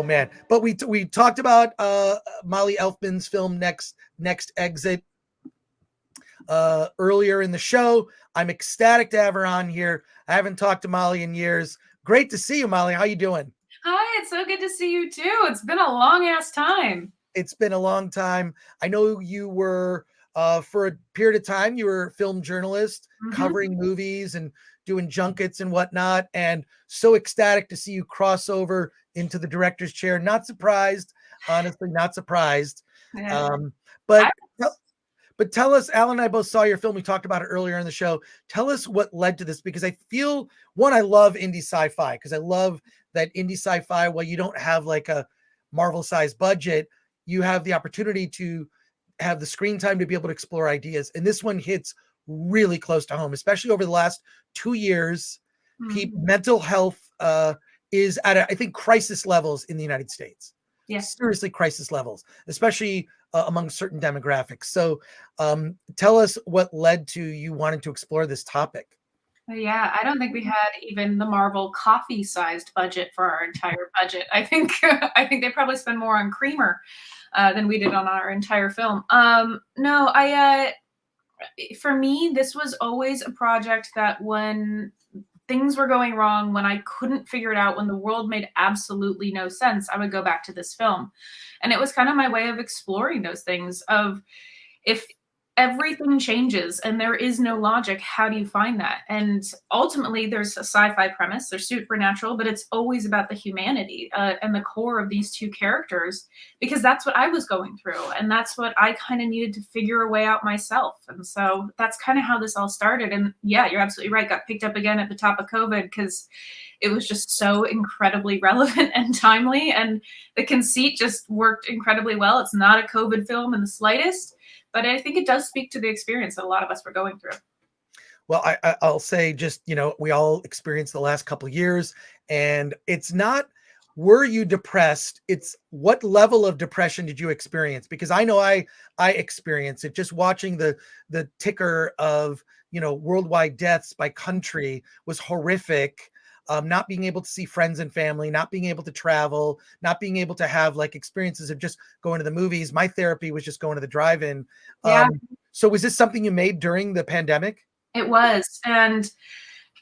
man. But we talked about Mali Elfman's film Next Exit earlier in the show. I'm ecstatic to have her on here. I haven't talked to Mali in years. Great to see you, Mali. How you doing? Hi, it's so good to see you too. It's been a long ass time. It's been a long time. I know you were for a period of time, you were a film journalist covering movies and doing junkets and whatnot. And so ecstatic to see you cross over into the director's chair. Not surprised, honestly, not surprised. Yeah. But tell us, Alan and I both saw your film. We talked about it earlier in the show. Tell us what led to this, because I feel, one, I love indie sci-fi, because I love that indie sci-fi, while you don't have like a Marvel-sized budget, you have the opportunity to have the screen time to be able to explore ideas. And this one hits really close to home, especially over the last 2 years. Mental health is at, I think, crisis levels in the United States. Yeah. Seriously crisis levels, especially among certain demographics. So tell us what led to you wanting to explore this topic. Yeah, I don't think we had even the Marvel coffee-sized budget for our entire budget. I think they probably spend more on creamer than we did on our entire film. No, for me, this was always a project that when things were going wrong, when I couldn't figure it out, when the world made absolutely no sense, I would go back to this film. And it was kind of my way of exploring those things of, if everything changes and there is no logic, how do you find that? And ultimately, there's a sci-fi premise, there's supernatural, but it's always about the humanity and the core of these two characters, because that's what I was going through. And that's what I kind of needed to figure a way out myself. And so that's kind of how this all started. And yeah, you're absolutely right. Got picked up again at the top of COVID because it was just so incredibly relevant and timely. And the conceit just worked incredibly well. It's not a COVID film in the slightest, but I think it does speak to the experience that a lot of us were going through. Well, I'll say, just, we all experienced the last couple of years, and it's not, were you depressed? It's what level of depression did you experience? Because I know I experienced it, just watching the ticker of, worldwide deaths by country was horrific. Not being able to see friends and family, not being able to travel, not being able to have like experiences of just going to the movies. My therapy was just going to the drive-in. Yeah. So was this something you made during the pandemic? It was. And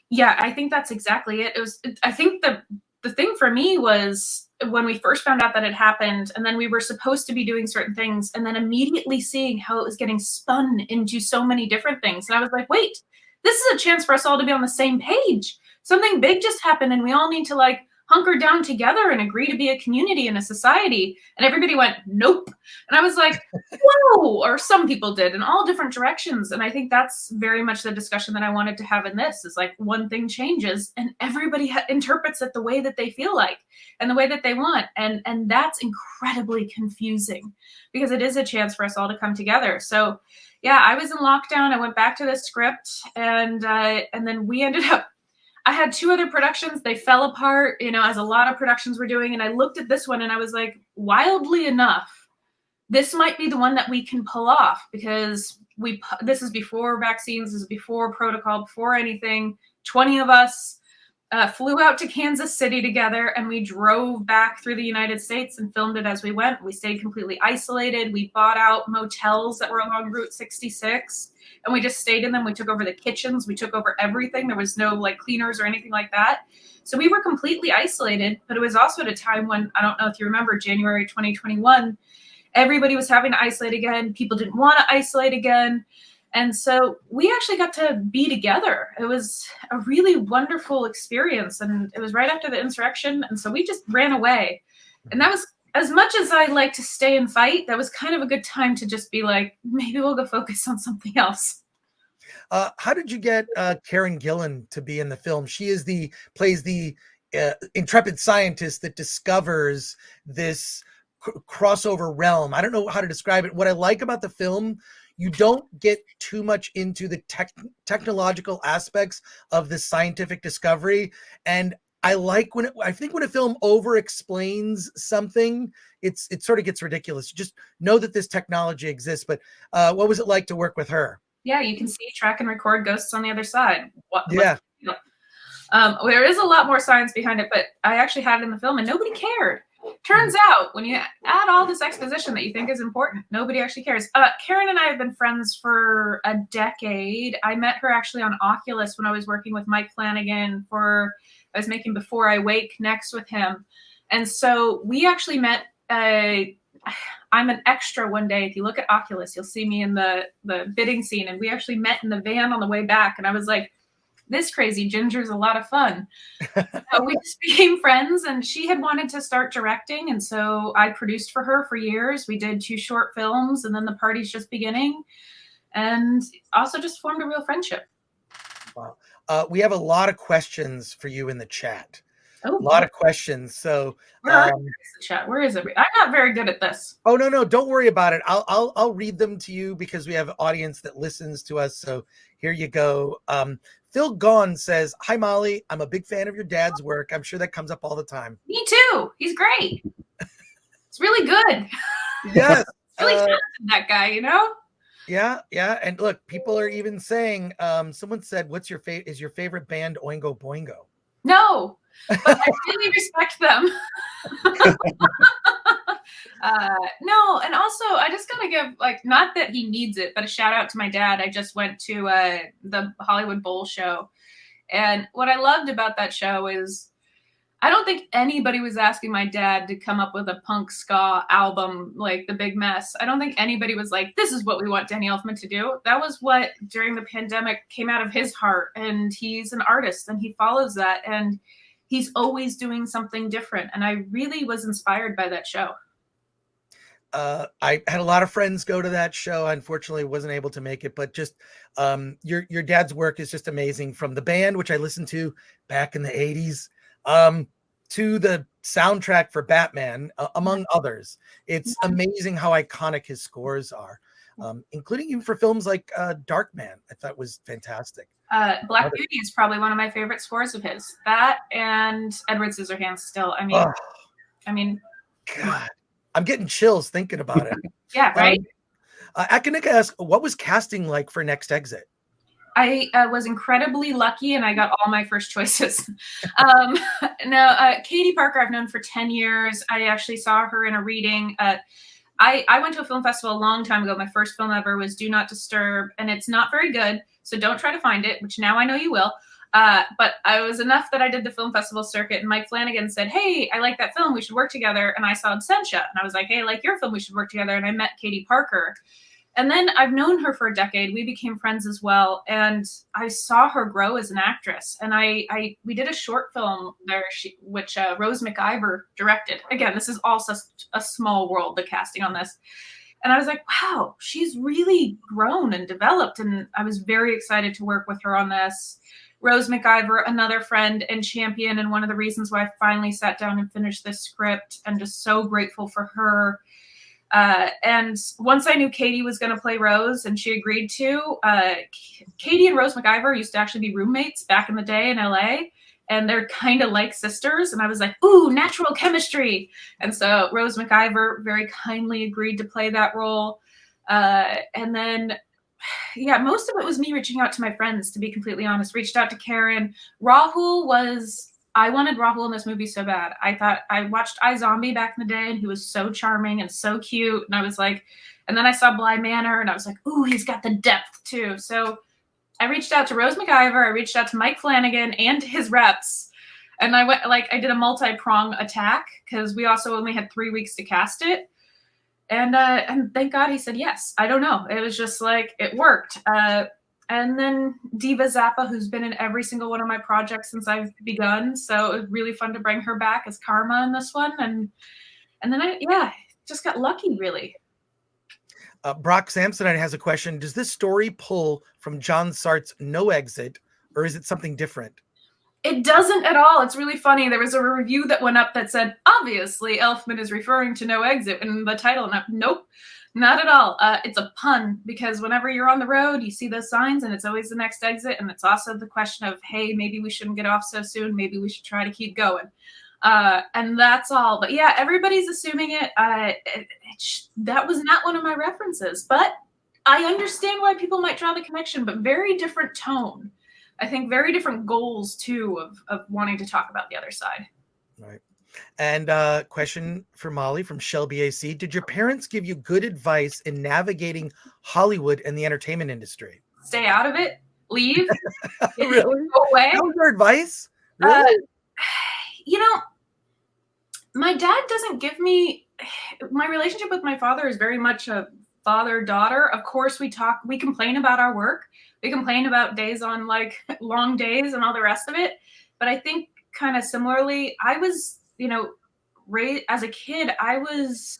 yeah, I think that's exactly it. I think the thing for me was when we first found out that it happened, and then we were supposed to be doing certain things, and then immediately seeing how it was getting spun into so many different things. And I was like, wait, this is a chance for us all to be on the same page. Something big just happened, and we all need to hunker down together and agree to be a community and a society. And everybody went, nope. And I was like, whoa, or some people did, in all different directions. And I think that's very much the discussion that I wanted to have in this, is like, one thing changes and everybody interprets it the way that they feel like and the way that they want. And that's incredibly confusing, because it is a chance for us all to come together. So yeah, I was in lockdown. I went back to the script, and then we ended up, I had 2 other productions. They fell apart, as a lot of productions were doing. And I looked at this one and I was like, wildly enough, this might be the one that we can pull off, because this is before vaccines, this is before protocol, before anything. 20 of us flew out to Kansas City together, and we drove back through the United States and filmed it as we went. We stayed completely isolated. We bought out motels that were along Route 66. And we just stayed in them. We took over the kitchens. We took over everything. There was no cleaners or anything like that. So we were completely isolated, but it was also at a time when, I don't know if you remember, January 2021, everybody was having to isolate again. People didn't want to isolate again. And so we actually got to be together. It was a really wonderful experience. And it was right after the insurrection. And so we just ran away. And that was, as much as I like to stay and fight, that was kind of a good time to just be like, maybe we'll go focus on something else. How did you get Karen Gillan to be in the film? She plays the intrepid scientist that discovers this crossover realm. I don't know how to describe it. What I like about the film, you don't get too much into the technological aspects of the scientific discovery. And I think when a film over explains something, it sort of gets ridiculous. You just know that this technology exists. But what was it like to work with her? Yeah, you can see, track, and record ghosts on the other side. Yeah. There is a lot more science behind it, but I actually had it in the film and nobody cared. Turns out, when you add all this exposition that you think is important, nobody actually cares. Karen and I have been friends for a decade. I met her actually on Oculus when I was working with Mike Flanagan I was making Before I Wake next with him. And so we actually met. I'm an extra one day. If you look at Oculus, you'll see me in the bidding scene. And we actually met in the van on the way back. And I was like, this crazy Ginger's a lot of fun. So we just became friends, and she had wanted to start directing. And so I produced for her for years. We did 2 short films, and then The Party's Just Beginning, and also just formed a real friendship. Wow. We have a lot of questions for you in the chat. Oh, a lot of questions. So where is the chat? Where is it? I'm not very good at this. Oh, no, don't worry about it. I'll read them to you because we have an audience that listens to us. So here you go. Phil Gone says, "Hi, Molly. I'm a big fan of your dad's work. I'm sure that comes up all the time." Me too. He's great. It's really good. Yes. Really talented, that guy, you know? Yeah. And look, people are even saying, someone said, "What's your is your favorite band Oingo Boingo?" No, but I really respect them. No, and also I just gotta give, like, not that he needs it, but a shout out to my dad. I just went to the Hollywood Bowl show, and what I loved about that show is I don't think anybody was asking my dad to come up with a punk ska album like The Big Mess. I don't think anybody was like, this is what we want Danny Elfman to do. That was what, during the pandemic, came out of his heart. And he's an artist, and he follows that. And he's always doing something different. And I really was inspired by that show. I had a lot of friends go to that show. I unfortunately wasn't able to make it, but just your dad's work is just amazing, from the band, which I listened to back in the 80s, to the soundtrack for Batman, among others. It's amazing how iconic his scores are, including even for films like Darkman. I thought was fantastic. Black Beauty is probably one of my favorite scores of his. That and Edward Scissorhands still. I mean, God. I'm getting chills thinking about it. Yeah, right? Akanika asks, what was casting like for Next Exit? I was incredibly lucky, and I got all my first choices. Katie Parker I've known for 10 years. I actually saw her in a reading. I went to a film festival a long time ago. My first film ever was Do Not Disturb, and it's not very good, so don't try to find it, which now I know you will. But I was enough that I did the film festival circuit, and Mike Flanagan said, hey, I like that film. We should work together. And I saw Absentia, and I was like, hey, I like your film. We should work together. And I met Katie Parker. And then I've known her for a decade. We became friends as well. And I saw her grow as an actress. And we did a short film there, which Rose McIver directed. Again, this is also a small world, the casting on this. And I was like, wow, she's really grown and developed. And I was very excited to work with her on this. Rose McIver, another friend and champion, and one of the reasons why I finally sat down and finished this script, and just so grateful for her. And once I knew Katie was going to play Rose, and she agreed to, Katie and Rose McIver used to actually be roommates back in the day in LA, and they're kind of like sisters. And I was like, ooh, natural chemistry. And so Rose McIver very kindly agreed to play that role. And then, yeah, most of it was me reaching out to my friends, to be completely honest. Reached out to Karen. I wanted Rahul in this movie so bad. I watched iZombie back in the day, and he was so charming and so cute. And I was like, and then I saw Bly Manor, and I was like, ooh, he's got the depth too. So I reached out to Rose McIver. I reached out to Mike Flanagan and his reps. And I did a multi-prong attack, because we also only had 3 weeks to cast it. And thank God he said yes. I don't know. It was just like, it worked. And then Diva Zappa, who's been in every single one of my projects since I've begun. So it was really fun to bring her back as Karma in this one. And then I just got lucky, really. Brock Samsonite has a question. Does this story pull from John Sartre's No Exit, or is it something different? It doesn't at all. It's really funny. There was a review that went up that said, obviously, Elfman is referring to No Exit in the title. And nope, not at all. It's a pun, because whenever you're on the road, you see those signs, and it's always the next exit. And it's also the question of, hey, maybe we shouldn't get off so soon. Maybe we should try to keep going. And that's all. But yeah, everybody's assuming it. That was not one of my references. But I understand why people might draw the connection, but very different tone. I think very different goals, too, of wanting to talk about the other side. Right. And question for Molly from Shelby AC. Did your parents give you good advice in navigating Hollywood and the entertainment industry? Stay out of it. Leave. Really? Go away. That was your advice? Really? You know, my dad doesn't give me, my relationship with my father is very much a father-daughter. Of course, we complain about our work. We complain about days on like long days and all the rest of it. But I think kind of similarly, I was, raised as a kid, I was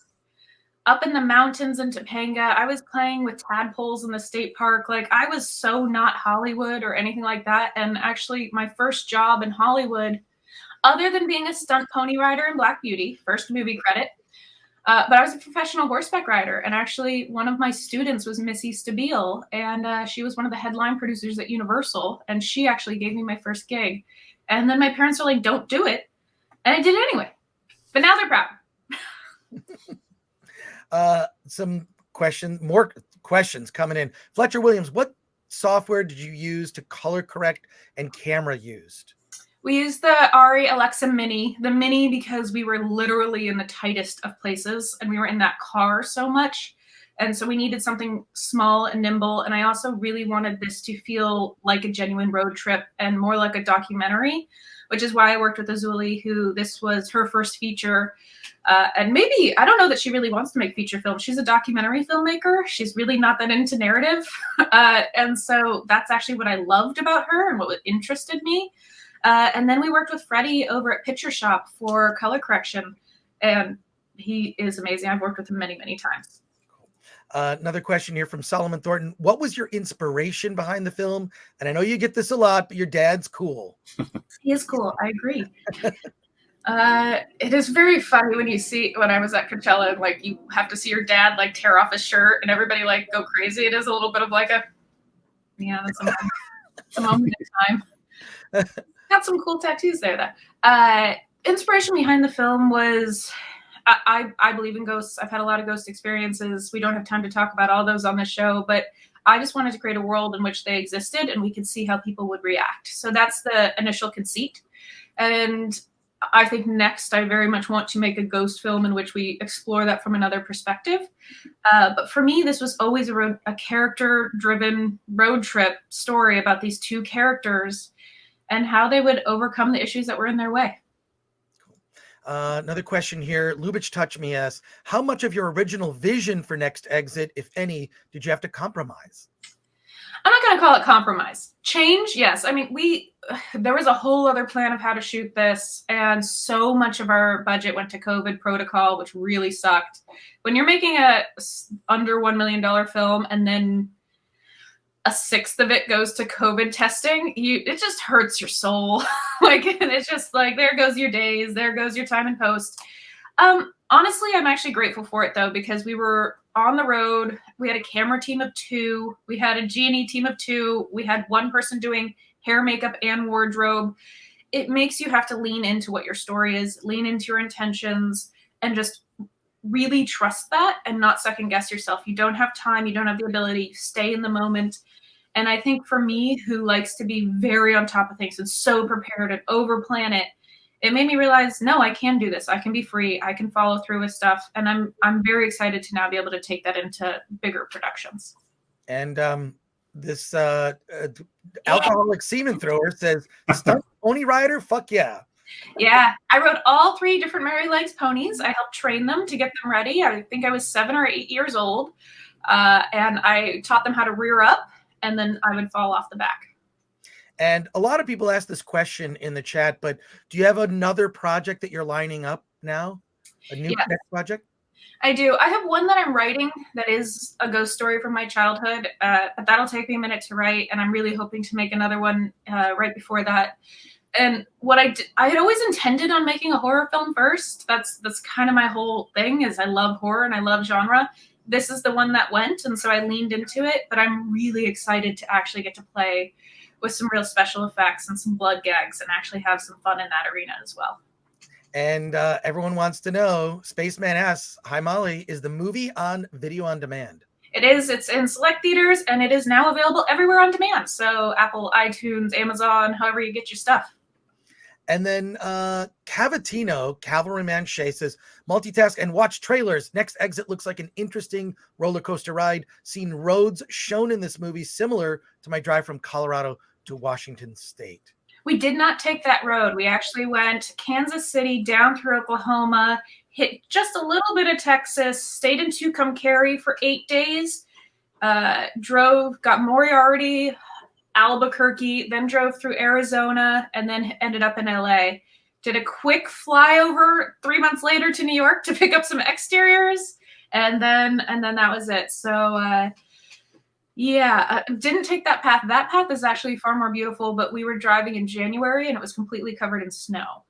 up in the mountains in Topanga. I was playing with tadpoles in the state park. Like, I was so not Hollywood or anything like that. And actually, my first job in Hollywood, other than being a stunt pony rider in Black Beauty, first movie credit, but I was a professional horseback rider. And actually, one of my students was Missy Stabile, and she was one of the headline producers at Universal. And she actually gave me my first gig. And then my parents were like, don't do it. And I did it anyway. But now they're proud. Some questions, more questions coming in. Fletcher Williams, what software did you use to color correct and camera used? We used the Ari Alexa Mini, the Mini, because we were literally in the tightest of places and we were in that car so much. And so we needed something small and nimble. And I also really wanted this to feel like a genuine road trip and more like a documentary, which is why I worked with Azuli, who this was her first feature. And maybe, I don't know that she really wants to make feature films. She's a documentary filmmaker. She's really not that into narrative. And so that's actually what I loved about her and what interested me. And then we worked with Freddie over at Picture Shop for color correction. And he is amazing. I've worked with him many, many times. Another question here from Solomon Thornton. What was your inspiration behind the film? And I know you get this a lot, but your dad's cool. He is cool. I agree. It is very funny when I was at Coachella and like you have to see your dad like tear off his shirt and everybody like go crazy. It is a little bit of like that's a moment in time. Got some cool tattoos there though. Inspiration behind the film was I believe in ghosts. I've had a lot of ghost experiences. We don't have time to talk about all those on the show, but I just wanted to create a world in which they existed and we could see how people would react. So that's the initial conceit. And I think next I very much want to make a ghost film in which we explore that from another perspective. But for me, this was always a character-driven road trip story about these two characters and how they would overcome the issues that were in their way. Another question here. Lubitsch Touch Me asks, how much of your original vision for Next Exit, if any, did you have to compromise? I'm not going to call it compromise. Change, yes. I mean, there was a whole other plan of how to shoot this, and so much of our budget went to COVID protocol, which really sucked. When you're making a under $1 million film and then a sixth of it goes to COVID testing, it just hurts your soul. And it's just like, there goes your days, there goes your time in post. Honestly, I'm actually grateful for it though, because we were on the road. We had a camera team of 2. We had a G&E team of 2. We had one person doing hair, makeup, and wardrobe. It makes you have to lean into what your story is, lean into your intentions, and just really trust that and not second guess yourself. You don't have time. You don't have the ability. Stay in the moment. And I think for me, who likes to be very on top of things and so prepared and over plan it, it made me realize, no, I can do this. I can be free. I can follow through with stuff. And I'm very excited to now be able to take that into bigger productions. And this alcoholic semen thrower says, stunt pony rider? Fuck yeah. Yeah, I rode all 3 different Mary Legs ponies. I helped train them to get them ready. I think I was 7 or 8 years old. And I taught them how to rear up, and then I would fall off the back. And a lot of people ask this question in the chat, but do you have another project that you're lining up now? A new next project? I do. I have one that I'm writing that is a ghost story from my childhood, but that'll take me a minute to write, and I'm really hoping to make another one right before that. And what I had always intended on making a horror film first. That's kind of my whole thing, is I love horror and I love genre. This is the one that went, and so I leaned into it, but I'm really excited to actually get to play with some real special effects and some blood gags and actually have some fun in that arena as well. And everyone wants to know, Spaceman asks, hi Molly, is the movie on video on demand? It is. It's in select theaters, and it is now available everywhere on demand. So Apple, iTunes, Amazon, however you get your stuff. And then Cavatino, Cavalryman Shea, says, multitask and watch trailers. Next exit looks like an interesting roller coaster ride. Seen roads shown in this movie similar to my drive from Colorado to Washington State. We did not take that road. We actually went Kansas City down through Oklahoma, hit just a little bit of Texas, stayed in Tucumcari for 8 days, got Moriarty, Albuquerque, then drove through Arizona, and then ended up in LA. Did a quick flyover 3 months later to New York to pick up some exteriors, and then that was it. So didn't take that path. That path is actually far more beautiful, but we were driving in January and it was completely covered in snow.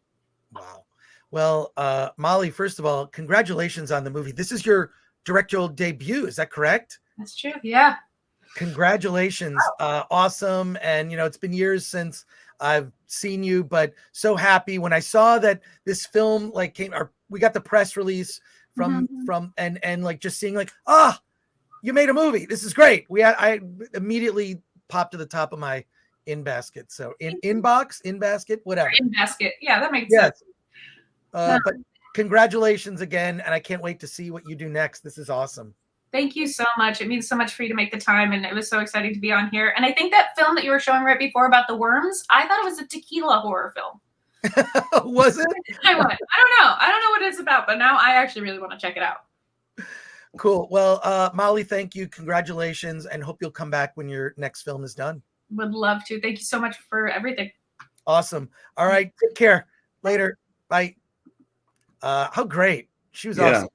Wow. Well, Molly, first of all, congratulations on the movie. This is your directorial debut. Is that correct? That's true. Yeah. Congratulations. Awesome. And, it's been years since I've seen you, but so happy when I saw that this film we got the press release from just seeing you made a movie. This is great. I immediately popped to the top of my in basket. So in basket, whatever. In basket. Yeah, that makes sense. But congratulations again. And I can't wait to see what you do next. This is awesome. Thank you so much. It means so much for you to make the time. And it was so exciting to be on here. And I think that film that you were showing right before about the worms, I thought it was a tequila horror film. Was it? I don't know what it's about, but now I actually really want to check it out. Cool. Well, Molly, thank you. Congratulations, and hope you'll come back when your next film is done. Would love to. Thank you so much for everything. Awesome. All right. Take care. Later. Bye. How great. She was awesome.